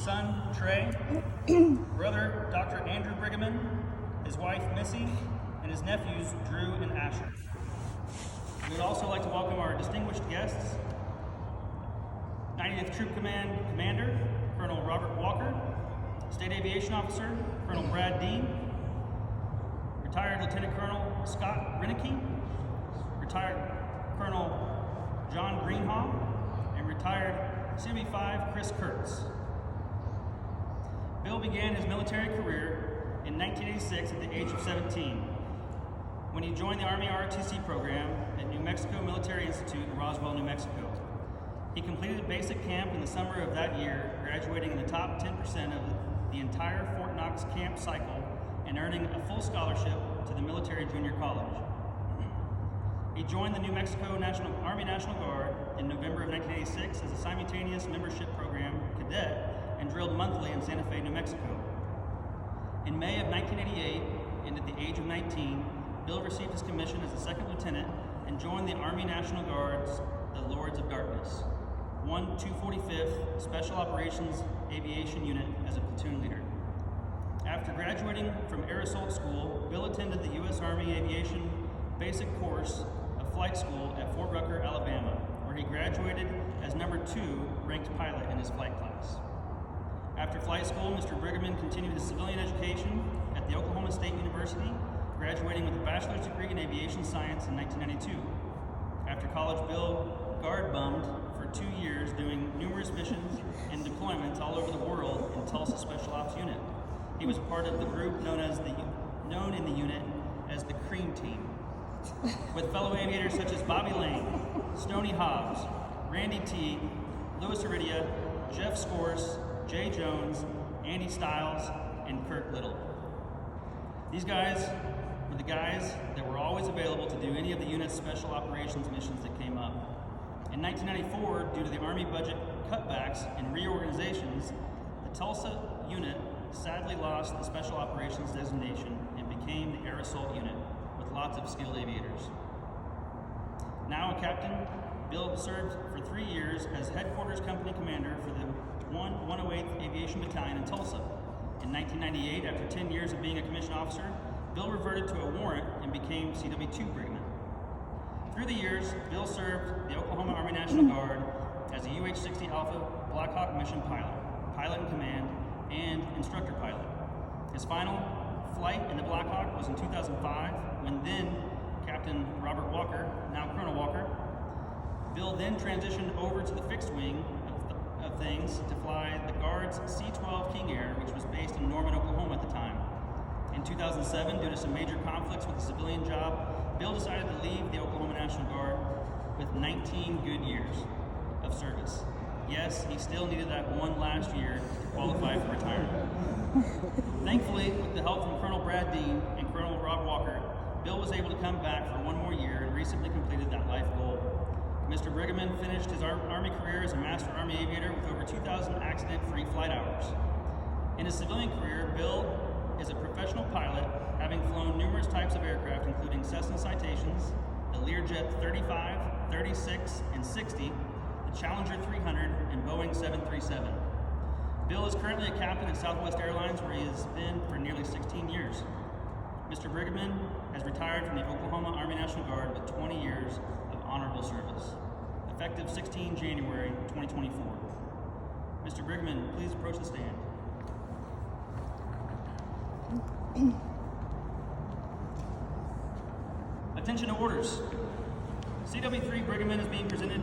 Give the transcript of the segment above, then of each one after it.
son Trey, brother Dr. Andrew Brigham, his wife Missy, and his nephews Drew and Asher. We would also like to welcome our distinguished guests, 90th Troop Command Commander, Colonel Robert Walker, State Aviation Officer, Colonel Brad Dean, retired Lieutenant Colonel Scott Renicky, retired Colonel John Greenhaw, and retired CB5 Chris Kurtz. Bill began his military career in 1986 at the age of 17 when he joined the Army ROTC program at New Mexico Military Institute in Roswell, New Mexico. He completed basic camp in the summer of that year, graduating in the top 10% of the entire Fort Knox camp cycle and earning a full scholarship to the Military Junior College. He joined the New Mexico Army National Guard in November of 1986 as a simultaneous membership program cadet and drilled monthly in Santa Fe, New Mexico. In May of 1988, and at the age of 19, Bill received his commission as a second lieutenant and joined the Army National Guard's the Lords of Darkness, 1-245th Special Operations Aviation Unit as a platoon leader. After graduating from Air Assault School, Bill attended the U.S. Army Aviation Basic Course of Flight School at Fort Rucker, Alabama, where he graduated as number 2 ranked pilot in his flight class. After flight school, Mr. Brigham continued his civilian education at the Oklahoma State University, graduating with a bachelor's degree in aviation science in 1992. After college, Bill guard-bummed for 2 years doing numerous missions and deployments all over the world in Tulsa Special Ops Unit. He was part of the group known in the unit as the Cream Team, with fellow aviators such as Bobby Lane, Stoney Hobbs, Randy Teague, Louis Iridia, Jeff Scorse, Jay Jones, Andy Stiles, and Kirk Little. These guys were the guys that were always available to do any of the unit's special operations missions that came up. In 1994, due to the Army budget cutbacks and reorganizations, the Tulsa unit sadly lost the Special Operations designation and became the Air Assault Unit with lots of skilled aviators. Now a captain, Bill served for 3 years as Headquarters Company Commander for the 108th Aviation Battalion in Tulsa. In 1998, after 10 years of being a commissioned officer, Bill reverted to a warrant and became CW2 Brigham. Through the years, Bill served the Oklahoma Army National Guard as a UH-60 Alpha Black Hawk mission pilot, pilot in command, and instructor pilot. His final flight in the Black Hawk was in 2005, when then Captain Robert Walker, now Colonel Walker. Bill then transitioned over to the fixed wing of things to fly the Guard's C-12 King Air, which was based in Norman, Oklahoma at the time. In 2007, due to some major conflicts with the civilian job, Bill decided to leave the Oklahoma National Guard with 19 good years of service. Yes, he still needed that one last year to qualify for retirement. Thankfully, with the help from Colonel Brad Dean and Colonel Rob Walker, Bill was able to come back for one more year and recently completed that life goal. Mr. Brigham finished his Army career as a Master Army Aviator with over 2,000 accident-free flight hours. In his civilian career, Bill is a professional pilot, having flown numerous types of aircraft, including Cessna Citations, the Learjet 35, 36, and 60, the Challenger 300, and Boeing 737. Bill is currently a captain at Southwest Airlines, where he has been for nearly 16 years. Mr. Brigham has retired from the Oklahoma Army National Guard with 20 years of honorable service, effective 16 January 2024. Mr. Brigham, please approach the stand. Attention to orders. CW3 Brigham is being presented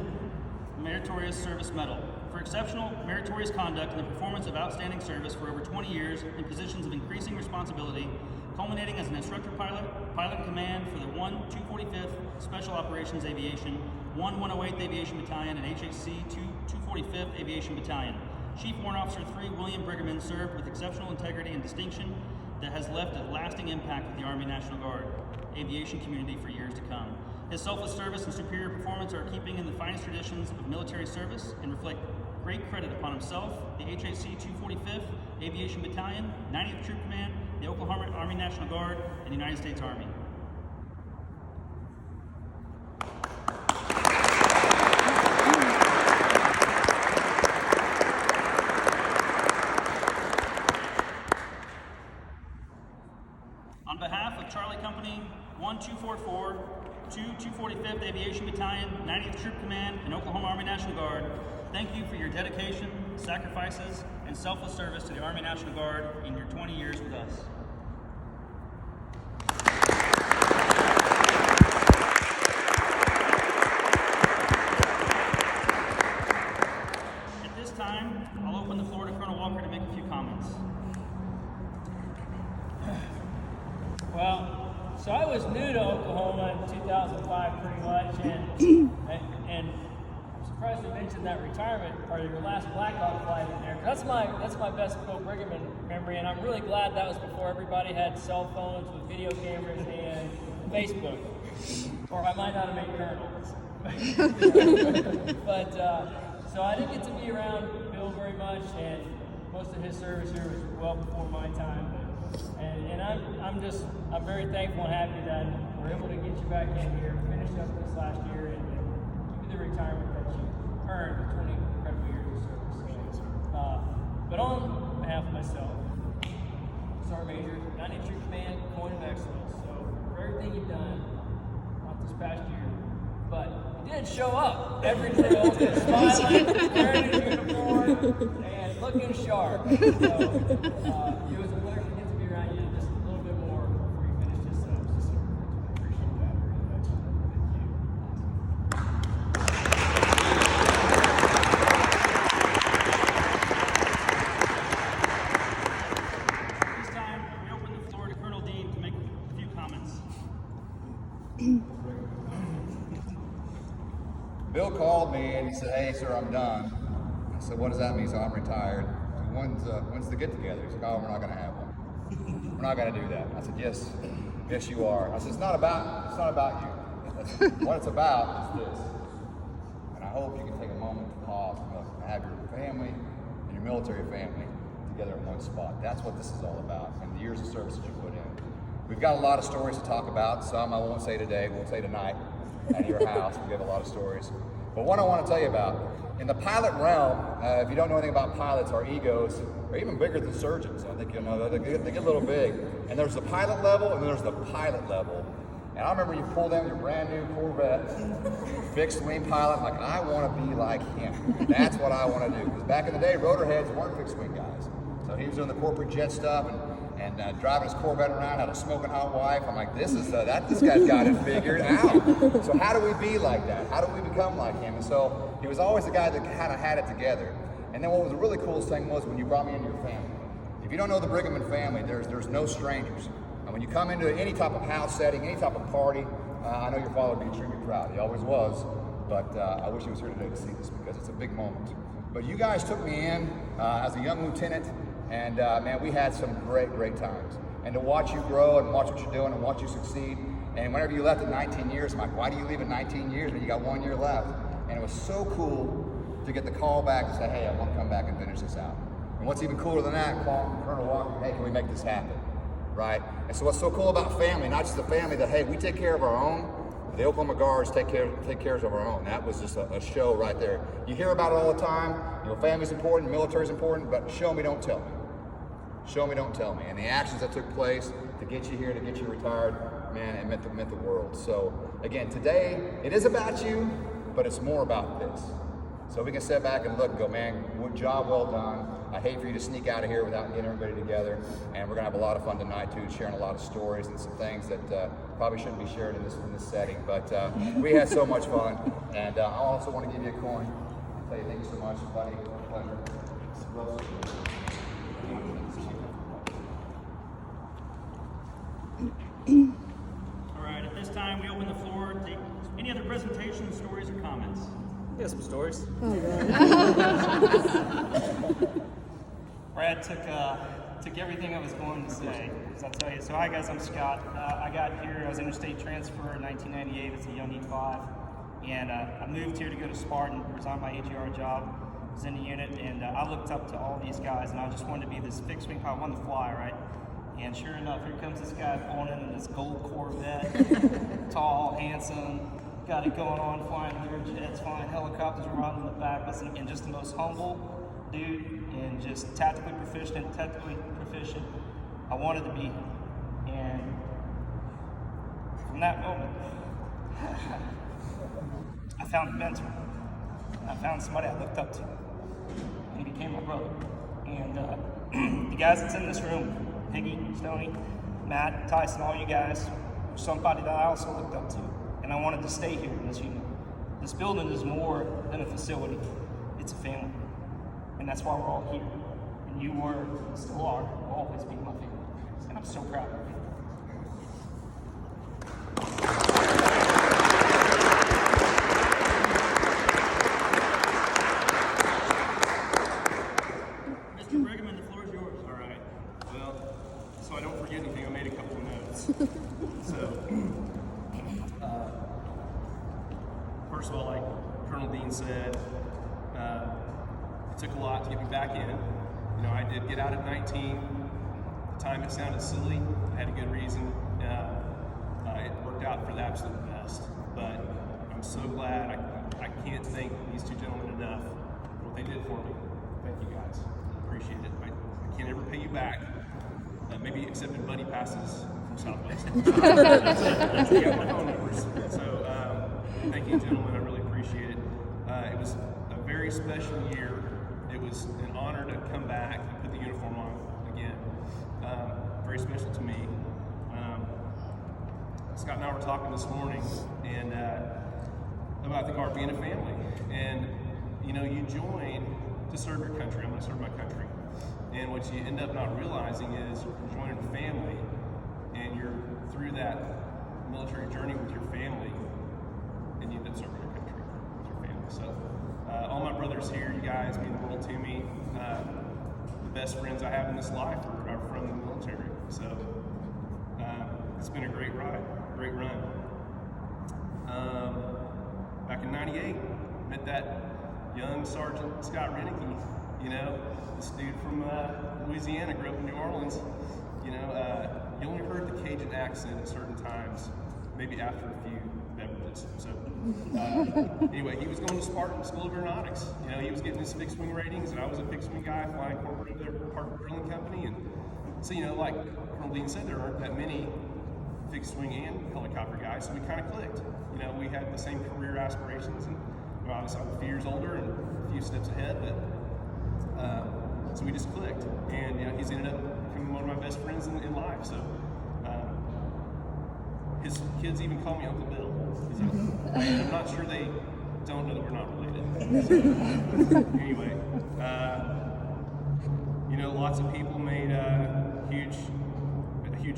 Meritorious Service Medal for exceptional meritorious conduct in the performance of outstanding service for over 20 years in positions of increasing responsibility, culminating as an instructor pilot, pilot in command for the 1-245th Special Operations Aviation, 1-108th Aviation Battalion, and HHC 245th Aviation Battalion. Chief Warrant Officer 3 William Brigham served with exceptional integrity and distinction that has left a lasting impact with the Army National Guard aviation community for years to come. His selfless service and superior performance are keeping in the finest traditions of military service and reflect great credit upon himself, the HHC 245th Aviation Battalion, 90th Troop Command, the Oklahoma Army National Guard, and the United States Army. 244, 245th Aviation Battalion, 90th Troop Command, and Oklahoma Army National Guard, thank you for your dedication, sacrifices, and selfless service to the Army National Guard in your 20 years with us. At this time, I'll open the floor to Colonel Walker to make a few comments. Well, so I was new to Oklahoma in 2005 pretty much, and I'm surprised you mentioned that retirement part of your last Black Hawk flight in there. That's my best Colt Brigham memory, and I'm really glad that was before everybody had cell phones with video cameras and Facebook, or I might not have made colonels. But so I didn't get to be around Bill very much, and most of his service here was well before my time. And I'm very thankful and happy that we're able to get you back in here, finish up this last year, and give you the retirement that you earned with 20 incredible years of service. But on behalf of myself, Sergeant Major, 90th Troop Command, Point of Excellence. So for everything you've done, not this past year, but you did show up every drill, smiling, wearing a uniform, and looking sharp. So it was a pleasure to get to be around you just a little bit more before you finish this up. So I appreciate that very much. At this time, we open the floor to Colonel Dean to make a few comments. Bill called me and he said, "Hey, sir, I'm done." I said, "What does that mean?" So I'm retired. When's the get-together? He said, "Oh, we're not going to have one. We're not going to do that." I said, "Yes, you are." I said, "It's not about you. What it's about is this." And I hope you can take a moment to pause and have your family and your military family together in one spot. That's what this is all about, and the years of service that you put in. We've got a lot of stories to talk about. Some I won't say today. We'll say tonight at your house. We have a lot of stories. But one I want to tell you about. In the pilot realm, if you don't know anything about pilots, our egos are even bigger than surgeons. I think you know they get a little big. And there's the pilot level, and there's the pilot level. And I remember you pulled out your brand new Corvette, fixed wing pilot. Like, I want to be like him. That's what I want to do. Because back in the day, rotor heads weren't fixed wing guys. So he was doing the corporate jet stuff and driving his Corvette around, had a smoking hot wife. I'm like, this guy's got it figured out. So how do we be like that? How do we become like him? And so he was always the guy that kind of had it together. And then what was the really coolest thing was when you brought me into your family. If you don't know the Brigham family, there's no strangers. And when you come into any type of house setting, any type of party, I know your father would be extremely proud. He always was. But I wish he was here today to see this because it's a big moment. But you guys took me in as a young lieutenant. And man, we had some great times. And to watch you grow and watch what you're doing and watch you succeed. And whenever you left at 19 years, I'm like, why do you leave at 19 years when you got 1 year left? And it was so cool to get the call back and say, hey, I want to come back and finish this out. And what's even cooler than that, calling Colonel Walker, hey, can we make this happen? Right? And so what's so cool about family, not just the family, that hey, we take care of our own. The Oklahoma Guards take care of our own. That was just a show right there. You hear about it all the time. You know, family's important, military's important, but show me, don't tell me. Show me, don't tell me. And the actions that took place to get you here, to get you retired, man, it meant the world. So again, today, it is about you, but it's more about this. So we can sit back and look and go, man, good job well done. I hate for you to sneak out of here without getting everybody together. And we're gonna have a lot of fun tonight too, sharing a lot of stories and some things that probably shouldn't be shared in this setting. But we had so much fun. And I also want to give you a coin. I'll tell you, thank you so much, buddy. Pleasure. All right, at this time, we open the floor to any other presentations, stories, or comments. We have some stories. Brad took everything I was going to say. So I'll tell you. So hi guys, I'm Scott. I got here. I was interstate transfer in 1998 as a young E5, and I moved here to go to Spartan. Resigned my AGR job. Was in the unit, and I looked up to all these guys, and I just wanted to be this fixed wing pilot, on the fly, right? And sure enough, here comes this guy pulling in this gold Corvette, tall, handsome, got it going on, flying Learjets, flying helicopters around in the back, and just the most humble dude, and just technically proficient I wanted to be. And from that moment, I found a mentor. I found somebody I looked up to. He became my brother. And the guys that's in this room, Piggy, Stoney, Matt, Tyson, all you guys, were somebody that I also looked up to. And I wanted to stay here in this unit. This building is more than a facility. It's a family. And that's why we're all here. And you were, still are, will always be my family. And I'm so proud of you. Mr. Brigham, the floor is yours. All right. Well, so I don't forget anything, I made a couple of notes. So, first of all, like Colonel Dean said, it took a lot to get me back in. You know, I did get out at 19. At the time it sounded silly. I had a good reason. It worked out for the absolute best. But I'm so glad. I can't thank these two gentlemen enough for what they did for me. Thank you guys. Appreciate it. I can't ever pay you back. Maybe except in buddy passes from Southwest. That's my phone numbers. So thank you, gentlemen. I really appreciate it. It was a very special year. It was an honor to come back and put the uniform on again. Very special to me. Scott and I were talking this morning and about the Guard being a family. And you know, you join to serve your country. I'm going to serve my country. And what you end up not realizing is you're joining a family and you're through that military journey with your family and you end up serving your country with your family. So all my brothers here, you guys mean the world to me. The best friends I have in this life are from the military. So it's been a great ride, great run. Back in '98, met that young Sergeant Scott Renicky, you know, this dude from Louisiana, grew up in New Orleans. You know, you only heard the Cajun accent at certain times, maybe after a few beverages. So anyway, he was going to Spartan School of Aeronautics. You know, he was getting his fixed wing ratings, and I was a fixed wing guy flying corporate over there for Parker Drilling Company. And so, you know, like Colonel Dean said, there aren't that many fixed wing and helicopter guys, so we kind of clicked. You know, we had the same career aspirations, and you know, obviously I'm a few years older and a few steps ahead, but so we just clicked. And you know, he's ended up becoming one of my best friends in life. So his kids even call me Uncle Bill. So, I'm not sure they don't know that we're not related. So, anyway, you know, lots of people made a huge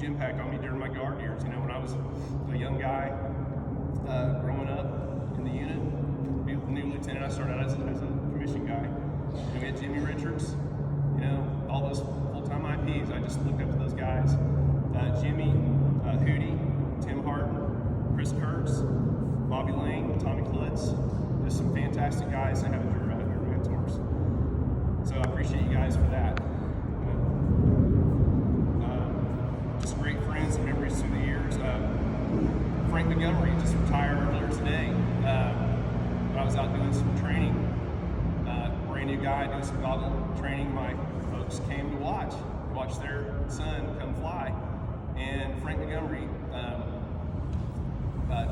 impact on me during my Guard years. You know, when I was a young guy growing up in the unit, new lieutenant, I started out as a commissioned guy. You know, we had Jimmy Richards, you know, all those full-time IPs. I just looked up to those guys. Jimmy, Hootie, Tim Harden, Chris Kurtz, Bobby Lane, Tommy Klutz. Just some fantastic guys to have as your mentors. So I appreciate you guys for that. Just great friends and memories through the years. Frank Montgomery just retired earlier today. When I was out doing some training, brand new guy doing some goggle training, my folks came to watch their son come fly. And Frank Montgomery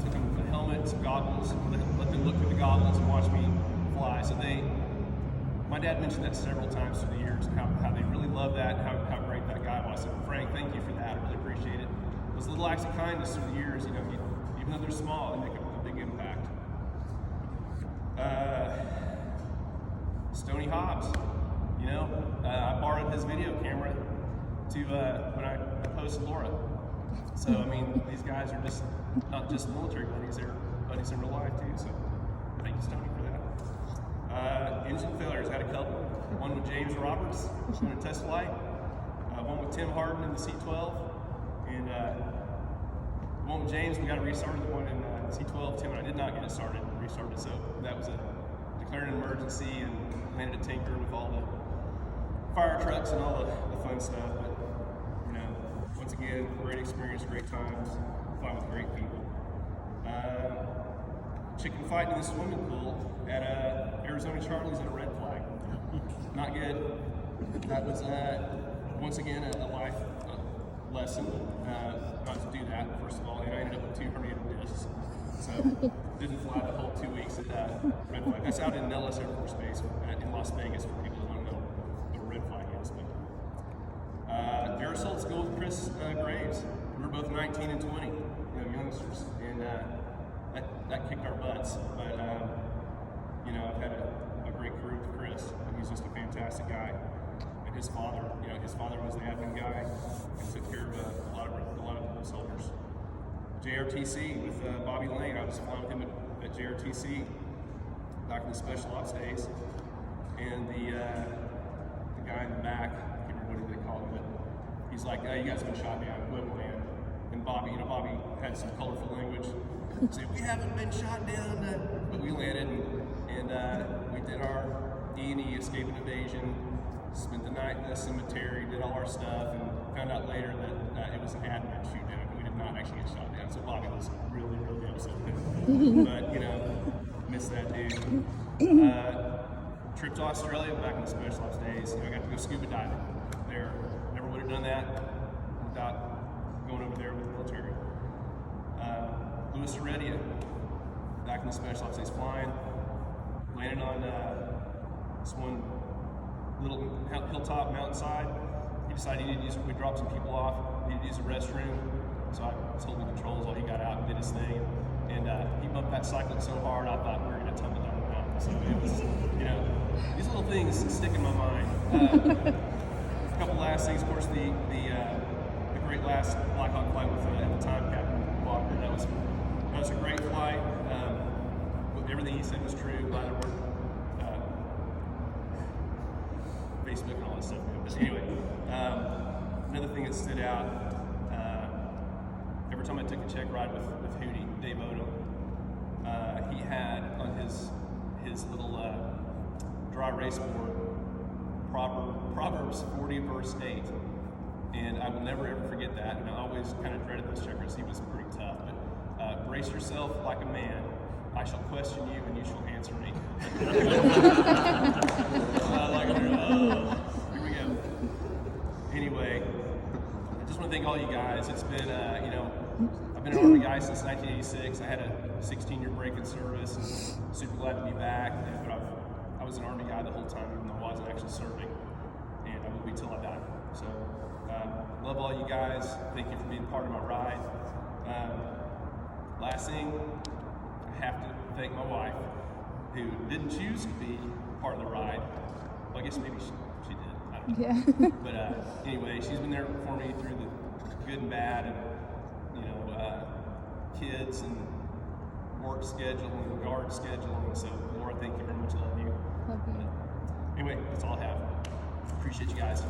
took him a helmet, some goggles, let them look through the goggles and watch me fly. So my dad mentioned that several times through the years, how they really love that, how great that guy was. So Frank, thank you for that. I really appreciate it. Those little acts of kindness through the years, you know, even though they're small, they make a big impact. Stoney Hobbs, you know, I borrowed his video camera to when I posted Laura. So I mean, these guys are just not just military buddies; they're buddies in real life too. So thank you, Stoney, for that. Engine failures, had a couple. One with James Roberts doing a test flight. One with Tim Harden in the C-12, and one with James. We got it restarted. The one in C-12, Tim and I did not get it started and restarted. So that was declared an emergency and landed at Tinker with all the fire trucks and all the fun stuff. But you know, once again, great experience, great times, flying with great people. Chicken fight in the swimming pool at Arizona Charlie's at a red flag. Not good. That was once again a lesson not to do that, first of all, and I ended up with 2 herniated discs. So didn't fly the whole 2 weeks at Red Flag. That's out in Nellis Air Force Base in Las Vegas for people who don't know what Red Flag is. But Air Assault School with Chris Graves. We were both 19 and 20, youngsters, and that kicked our butts. But I've had a great career with Chris, and he's just a fantastic guy. And his father, his father was the admin guy and took care of a lot of soldiers. JRTC with Bobby Lane. I was flying with him at JRTC back in the special ops days, and the guy in the back, I can't remember what they called him, but he's like, "You guys been shot down, whoever land." And Bobby, Bobby had some colorful language. He said, "We haven't been shot down," but we landed and we did our E&E escape and evasion. Spent the night in the cemetery, did all our stuff, and found out later that it was an admin shoot down. We did not actually get shot down, so Bobby was really, really upset. But, missed that dude. Trip to Australia back in the special ops days. I got to go scuba diving there. Never would have done that without going over there with the military. Louis Heredia, back in the special ops days, flying, landed on this one little hilltop mountainside. He decided we dropped some people off, he needed to use the restroom. So I told the controls while he got out and did his thing. And he bumped that cycling so hard, I thought we were going to tumble down the mountain. So it was, these little things stick in my mind. A couple last things, of course, the great last Black Hawk flight with, at the time, Captain Walker. That was a great flight. Everything he said was true. Glad it worked. Facebook and all that stuff. But anyway, another thing that stood out, every time I took a check ride with Hootie, Dave Odom, he had on his little dry race board Proverbs 40 verse 8. And I will never ever forget that, and I always kind of dreaded those check rides. He was pretty tough, but brace yourself like a man. I shall question you, and you shall answer me. Here we go. Anyway, I just want to thank all you guys. It's been, I've been an Army guy since 1986. I had a 16-year break in service, and super glad to be back. But I was an Army guy the whole time, even though I wasn't actually serving, and I will be till I die. So, love all you guys. Thank you for being part of my ride. Last thing, I have to thank my wife, who didn't choose to be part of the ride. Well, I guess maybe she did. I don't know. Yeah. But anyway, she's been there for me through the good and bad, and kids and work schedule and guard scheduling. So, Laura, thank you very much. Love you. Love you. Anyway, that's all I have. Appreciate you guys.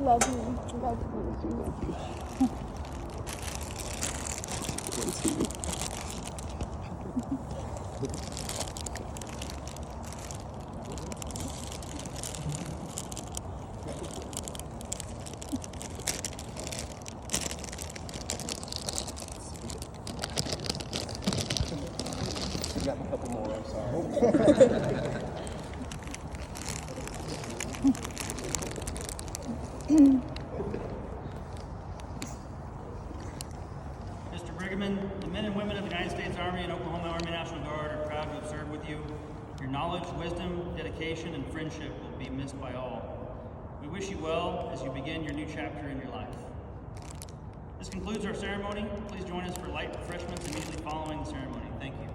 Love you. Love you. I've got a couple more, I'm sorry. Mr. Brigham, the men and women of the United States Army and Oklahoma Army National Guard are proud to have served with you. Your knowledge, wisdom, dedication, and friendship will be missed by all. We wish you well as you begin your new chapter in your life. This concludes our ceremony. Please join us for light refreshments immediately following the ceremony. Thank you.